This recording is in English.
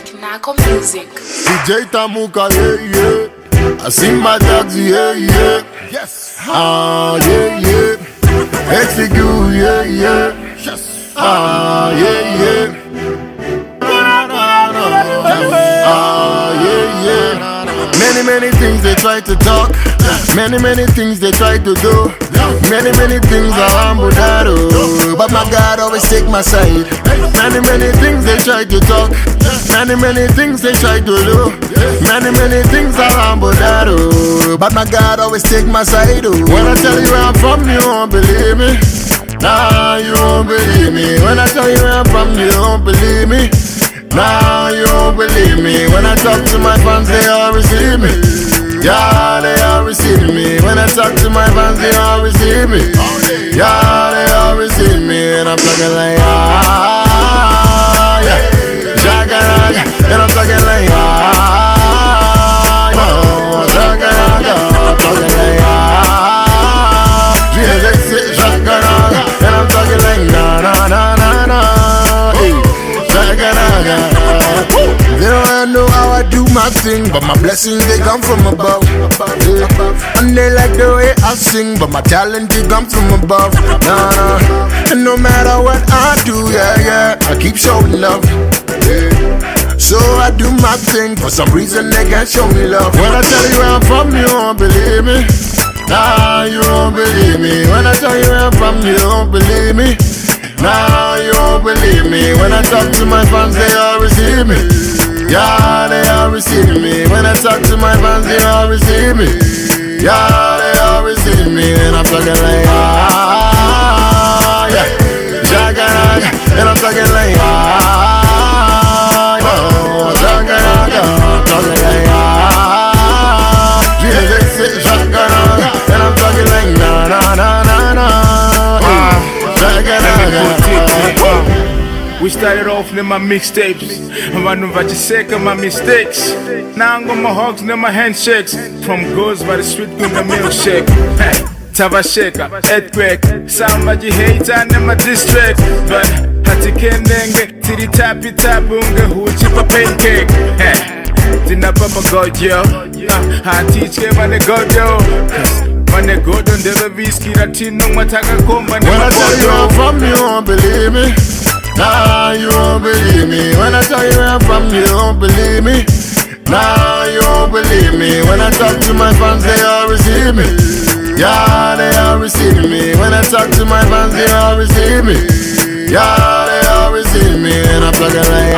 Kinako Music. DJ Tamuka, yeah, yeah. I sing my dogs, yeah, yeah. Yes. Yeah, yeah. Execute, yeah, yeah. Yes. Yeah, yeah. Yeah, yeah. Many things they try to talk. Many things they try to do. Many things I humble that, oh. But my God always take my side. Many things they try to talk. Many things they try to do. Many things I humble that, oh. But my God always take my side, oh. When I tell you where I'm from, you won't believe me. Nah, you won't believe me. When I tell you where I'm from, you won't believe me. Nah, you won't believe me. When I talk to my fans, they all receive me. Yeah, they all receive me. When I talk to my fans, they all receive me. Yeah, they all receive me. And I'm talking like, yeah. Shaka-raga. And I'm talking like, no. Shaka-raga. I'm talking like, shaka-raga. And I'm talking like, na-na-na-na-na. Hey, shaka-raga. They don't know how I do my thing, but my blessings they come from above. Yeah. And they like the way I sing, but my talent it comes from above. Nah. And no matter what I do, yeah, I keep showing love. Yeah. So I do my thing, for some reason they can't show me love. When I tell you where I'm from, you won't believe me. Nah, you won't believe me. When I tell you where I'm from, you won't believe me. Nah, you won't believe me. When I talk to my fans, they all receive me. Yeah, they all receive me. When I talk to my fans, they all receive me. Yeah, they all receive me. And I'm talking like, yeah. Shaka-raga. And I'm talking like, no. Shaka-raga. I'm talking like, shaka-raga. And I'm talking like, na-na-na-na-na. Shaka-raga. We started off in my mixtapes. I'm just sick of my mistakes. Now I'm on my hugs and my handshakes. From girls by the street with the milkshake. Tabasheka, earthquake. Somebody hate and in my district. But hati kendenge, tiri tapi unge huchipa pancake. Tina papa God yo. I teach them when they God yo. When they go down the whiskey, that tin no mataka come. When I tell you I'm from, you won't believe me. Nah, you won't believe me. When I tell you where I'm from, you won't believe me. Nah, you won't believe me. When I talk to my fans, they all receive me. Yeah, they all receive me. When I talk to my fans, they all receive me. Yeah, they all receive me. And I'm talking like,